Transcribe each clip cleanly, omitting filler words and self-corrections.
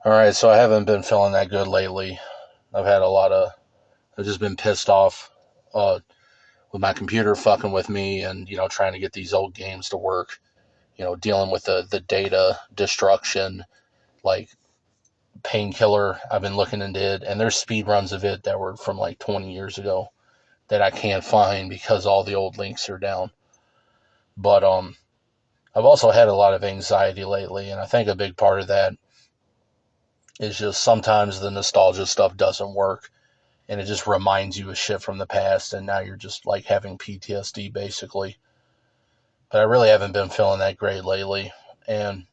Alright, so I haven't been feeling that good lately. I've just been pissed off uh, with my computer fucking with me and, trying to get these old games to work, dealing with the data destruction, like painkiller. I've been looking into it, and there's speed runs of it that were from like 20 years ago that I can't find because all the old links are down. But I've also had a lot of anxiety lately, and I think a big part of that is just sometimes the nostalgia stuff doesn't work and it just reminds you of shit from the past, and now you're just like having PTSD basically. But I really haven't been feeling that great lately, and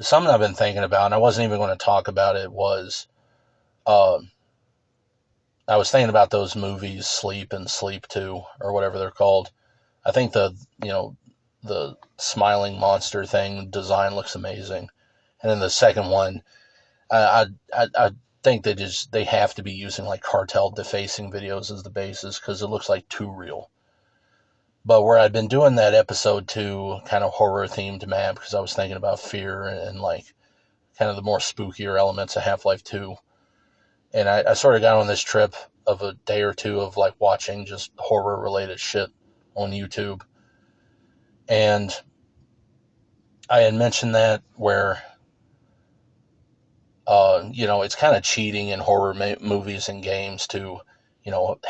something I've been thinking about, and I wasn't even going to talk about it, was uh, I was thinking about those movies, Sleep and Sleep 2, or whatever they're called. I think the smiling monster thing design looks amazing, and then the second one, I think they have to be using like cartel defacing videos as the basis because it looks like too real. But where I'd been doing that episode 2 kind of horror themed map because I was thinking about fear and like kind of the more spookier elements of Half-Life 2. And I sort of got on this trip of a day or two of like watching just horror related shit on YouTube. And I had mentioned that where, it's kind of cheating in horror movies and games to,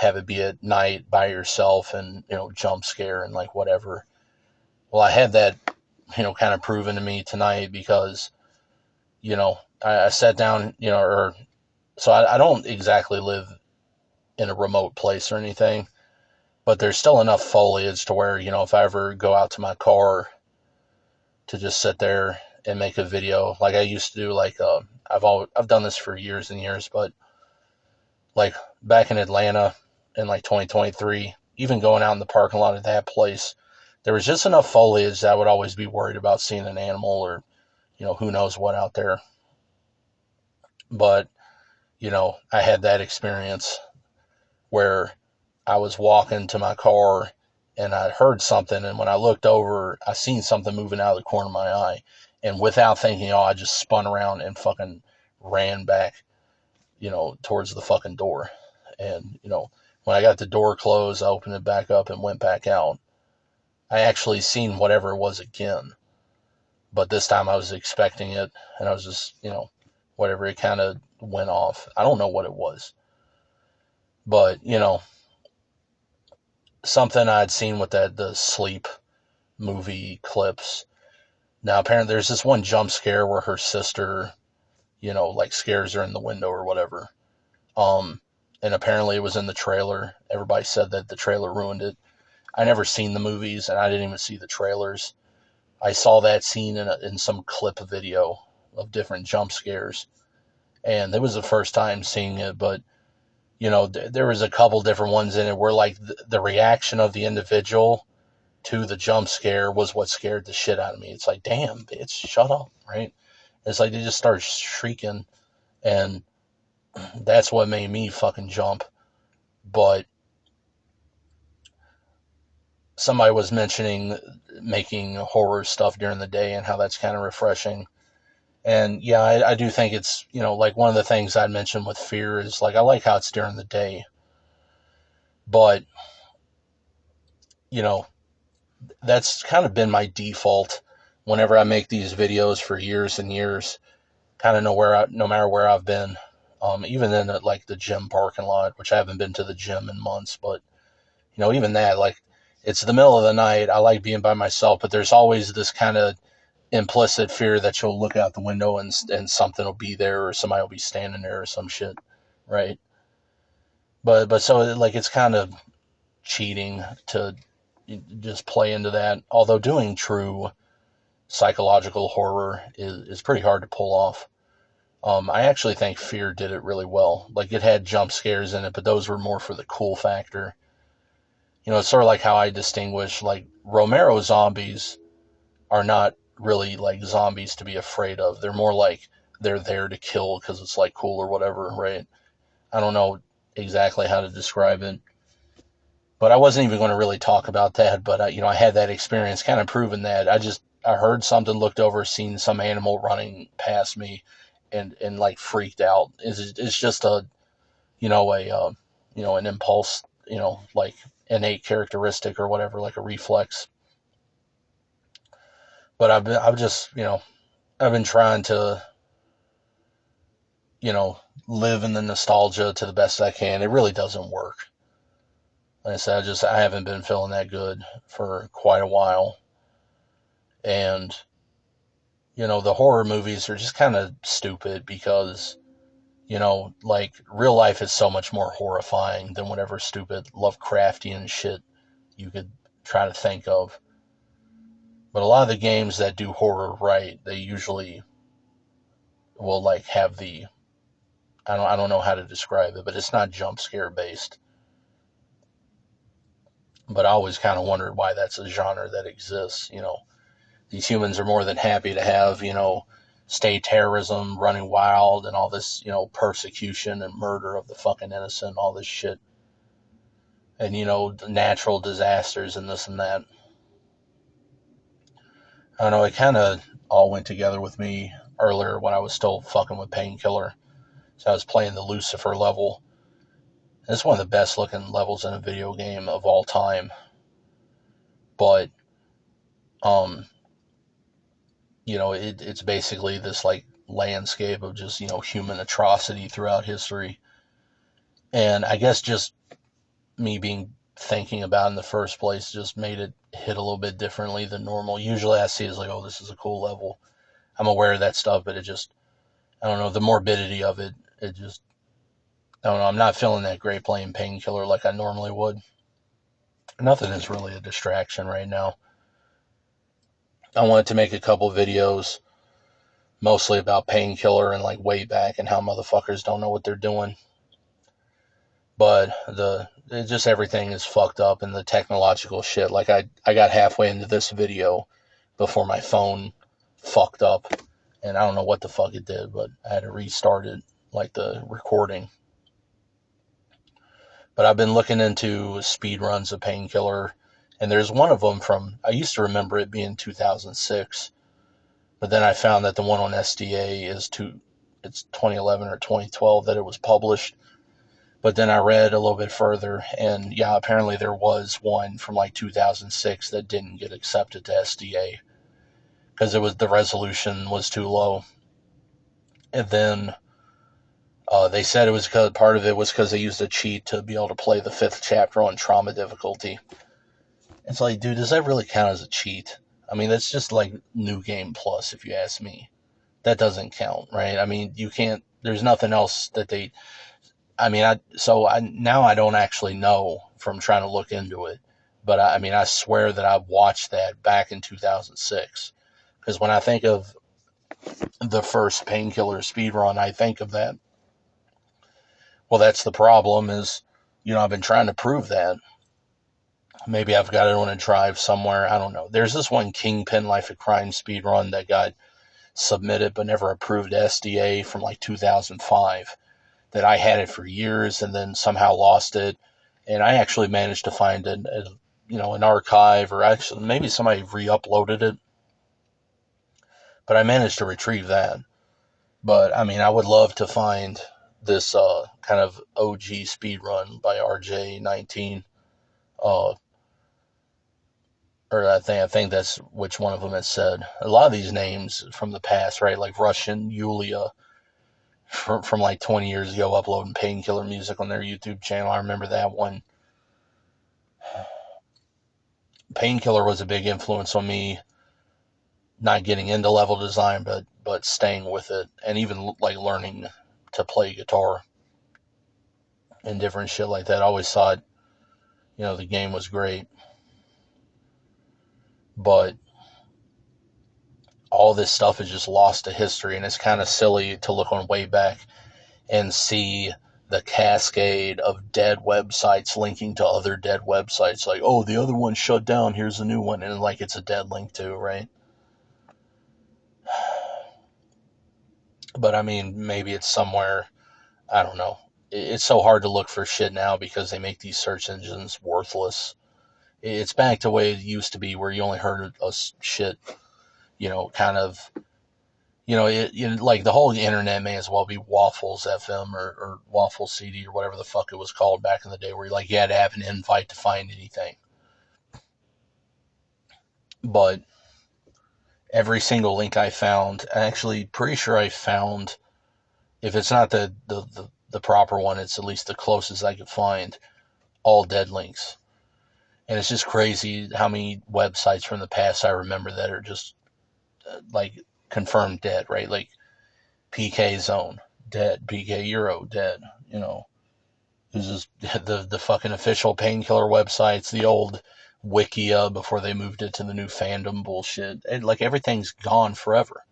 have it be at night by yourself and, jump scare and like whatever. Well, I had that, kind of proven to me tonight because, I sat down, so I don't exactly live in a remote place or anything, but there's still enough foliage to where, if I ever go out to my car to just sit there and make a video, like I used to do, like, I've done this for years and years, but like back in Atlanta in like 2023, even going out in the parking lot of that place, there was just enough foliage that I would always be worried about seeing an animal or, who knows what out there. But, I had that experience where I was walking to my car and I heard something. And when I looked over, I seen something moving out of the corner of my eye. And without thinking, I just spun around and fucking ran back, towards the fucking door. And, when I got the door closed, I opened it back up and went back out. I actually seen whatever it was again, but this time I was expecting it, and I was just, whatever, it kind of went off. I don't know what it was, but something I'd seen with the Sleep movie clips. Now apparently there's this one jump scare where her sister, like scares her in the window or whatever. Um, and apparently it was in the trailer. Everybody said that the trailer ruined it. I never seen the movies, and I didn't even see the trailers. I saw that scene in some clip video of different jump scares, and it was the first time seeing it. But there was a couple different ones in it where like the reaction of the individual to the jump scare was what scared the shit out of me. It's like, damn, bitch, shut up, right? It's like they just start shrieking, and that's what made me fucking jump. But somebody was mentioning making horror stuff during the day and how that's kind of refreshing. And yeah, I do think it's, like one of the things I'd mentioned with fear is like, I like how it's during the day, but, you know, that's kind of been my default whenever I make these videos for years and years, kind of no matter where I've been. Even in like the gym parking lot, which I haven't been to the gym in months, but even that, like, it's the middle of the night. I like being by myself, but there's always this kind of implicit fear that you'll look out the window and something will be there or somebody will be standing there or some shit, right? But so like it's kind of cheating to just play into that. Although doing true psychological horror is pretty hard to pull off. I actually think Fear did it really well. Like it had jump scares in it, but those were more for the cool factor. It's sort of like how I distinguish like Romero zombies are not really like zombies to be afraid of. They're more like they're there to kill because it's like cool or whatever, right? I don't know exactly how to describe it, but I wasn't even going to really talk about that. But I had that experience, kind of proving that I heard something, looked over, seen some animal running past me, and like freaked out. It's just a an impulse, like innate characteristic or whatever, like a reflex. But I've just I've been trying to you know live in the nostalgia to the best I can. It really doesn't work. Like I said, I haven't been feeling that good for quite a while, and the horror movies are just kind of stupid because like real life is so much more horrifying than whatever stupid Lovecraftian shit you could try to think of. But a lot of the games that do horror right, they usually will like have the I don't know how to describe it, but it's not jump scare based. But I always kind of wondered why that's a genre that exists. These humans are more than happy to have, state terrorism running wild and all this, persecution and murder of the fucking innocent, all this shit. And, natural disasters and this and that. I don't know, it kind of all went together with me earlier when I was still fucking with Painkiller. So I was playing the Lucifer level. It's one of the best looking levels in a video game of all time. But, um, it's basically this like landscape of just, human atrocity throughout history. And I guess just me being thinking about it in the first place just made it hit a little bit differently than normal. Usually I see it as like, oh, this is a cool level. I'm aware of that stuff, but it just, I don't know, the morbidity of it, it just, I don't know, I'm not feeling that great playing Painkiller like I normally would. Nothing is really a distraction right now. I wanted to make a couple videos mostly about Painkiller and like wayback and how motherfuckers don't know what they're doing. But just everything is fucked up and the technological shit. Like I got halfway into this video before my phone fucked up, and I don't know what the fuck it did, but I had to restart it, like the recording. But I've been looking into speed runs of Painkiller, and there's one of them from, I used to remember it being 2006, but then I found that the one on SDA it's 2011 or 2012 that it was published. But then I read a little bit further, and yeah, apparently there was one from like 2006 that didn't get accepted to SDA because the resolution was too low. And then they said it was because part of it was because they used a cheat to be able to play the fifth chapter on trauma difficulty. It's like, dude, does that really count as a cheat? I mean, that's just like New Game Plus, if you ask me. That doesn't count, right? I mean, you can't. There's nothing else that they. I mean, now I don't actually know from trying to look into it, but I mean, I swear that I watched that back in 2006. Because when I think of the first Painkiller speedrun, I think of that. Well, that's the problem is, I've been trying to prove that. Maybe I've got it on a drive somewhere. I don't know. There's this one Kingpin Life of Crime speedrun that got submitted but never approved to SDA from like 2005 that I had it for years and then somehow lost it. And I actually managed to find an archive, or actually maybe somebody re-uploaded it, but I managed to retrieve that. But I mean, I would love to find this kind of OG speed run by RJ19. Uh, or I think that's which one of them it said. A lot of these names from the past, right? Like Russian Yulia from like 20 years ago, uploading Painkiller music on their YouTube channel. I remember that one. Painkiller was a big influence on me, not getting into level design, but staying with it, and even like learning to play guitar and different shit like that. I always thought, the game was great, but all this stuff is just lost to history, and it's kind of silly to look on Wayback and see the cascade of dead websites linking to other dead websites. Like, oh, the other one shut down, here's a new one, and like it's a dead link too, right? But I mean, maybe it's somewhere, I don't know. It's so hard to look for shit now because they make these search engines worthless. It's back to the way it used to be where you only heard of shit kind of, like the whole internet may as well be Waffles FM or Waffles CD or whatever the fuck it was called back in the day, where you had to have an invite to find anything. But every single link I found, I'm actually pretty sure I found, if it's not the proper one, it's at least the closest I could find, all dead links. And it's just crazy how many websites from the past I remember that are just like confirmed dead, right? Like PK Zone, dead. PK Euro, dead. This is the fucking official painkiller websites, the old Wikia before they moved it to the new fandom bullshit. Like everything's gone forever.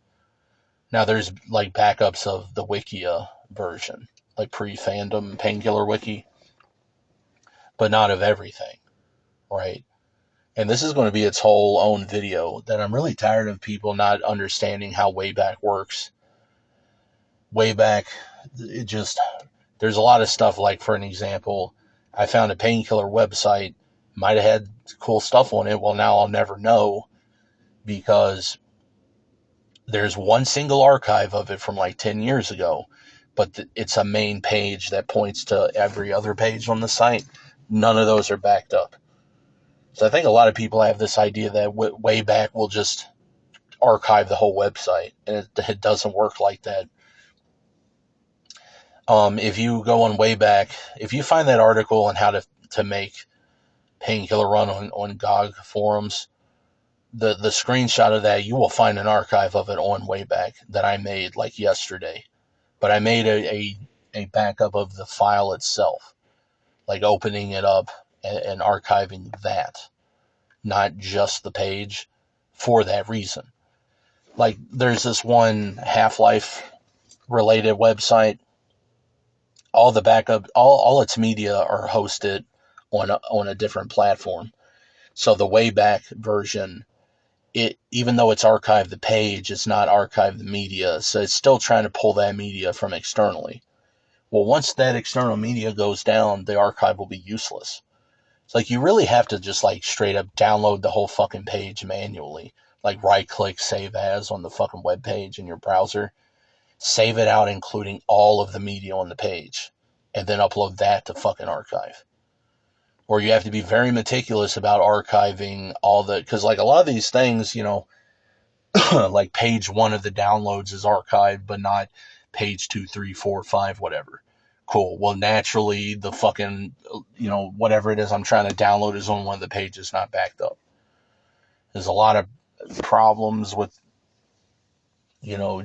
Now there's like backups of the Wikia version, like pre-fandom painkiller wiki, but not of everything, right? And this is going to be its whole own video that I'm really tired of people not understanding how wayback works. Wayback, it just, there's a lot of stuff, like for an example, I found a painkiller website, might have had cool stuff on it. Well, now I'll never know because there's one single archive of it from like 10 years ago, but it's a main page that points to every other page on the site. None of those are backed up. So I think a lot of people have this idea that Wayback will just archive the whole website, and it doesn't work like that. If you go on Wayback, if you find that article on how to make Painkiller Run on GOG forums, the screenshot of that, you will find an archive of it on Wayback that I made like yesterday. But I made a backup of the file itself, like opening it up and archiving that, not just the page, for that reason. Like there's this one Half-Life related website. All the backup, all its media are hosted on a different platform. So the Wayback version, even though it's archived the page, it's not archived the media. So it's still trying to pull that media from externally. Well, once that external media goes down, the archive will be useless. It's like you really have to just like straight up download the whole fucking page manually. Like right click save as on the fucking web page in your browser. Save it out, including all of the media on the page, and then upload that to fucking archive. Or you have to be very meticulous about archiving all the, because like a lot of these things, like page 1 of the downloads is archived, but not page 2, 3, 4, 5, whatever. Cool. Well, naturally, the fucking, whatever it is I'm trying to download is on one of the pages not backed up. There's a lot of problems with,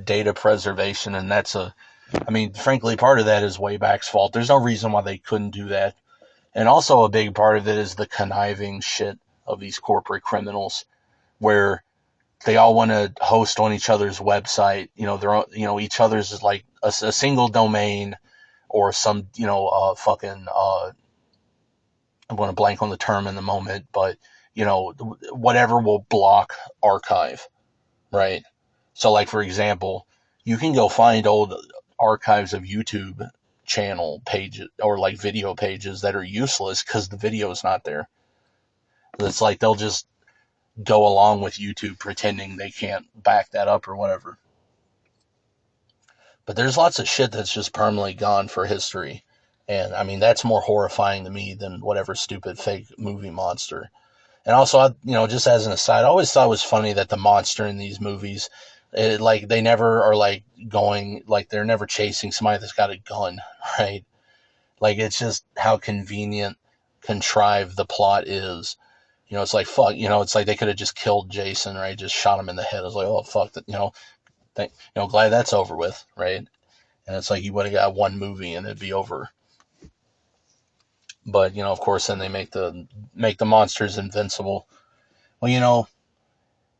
data preservation, and frankly, part of that is Wayback's fault. There's no reason why they couldn't do that. And also a big part of it is the conniving shit of these corporate criminals, where they all want to host on each other's website. Each other's is like a single domain or some, fucking, I'm going to blank on the term in the moment, but, whatever will block archive, right? So, like, for example, you can go find old archives of YouTube channel pages or like video pages that are useless because the video is not there. It's like they'll just go along with YouTube pretending they can't back that up or whatever. But there's lots of shit that's just permanently gone for history. And that's more horrifying to me than whatever stupid fake movie monster. And also, just as an aside, I always thought it was funny that the monster in these movies, they never are like going, like they're never chasing somebody that's got a gun, right? Like it's just how convenient, contrived the plot is. It's like, fuck, it's like they could have just killed Jason, right? Just shot him in the head. I was like, oh, fuck that, glad that's over with, right? And it's like you would have got one movie and it'd be over. But, of course, then they make the monsters invincible. Well,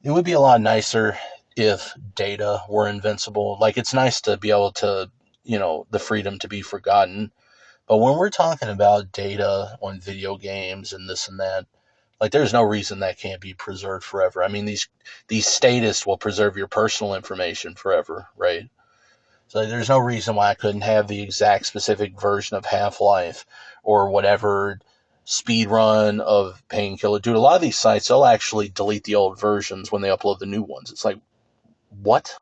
it would be a lot nicer if Data were invincible. Like, it's nice to be able to, the freedom to be forgotten. But when we're talking about Data on video games and this and that, like, there's no reason that can't be preserved forever. These statists will preserve your personal information forever, right? So there's no reason why I couldn't have the exact specific version of Half-Life or whatever speed run of Painkiller. Dude, a lot of these sites, they'll actually delete the old versions when they upload the new ones. It's like, What?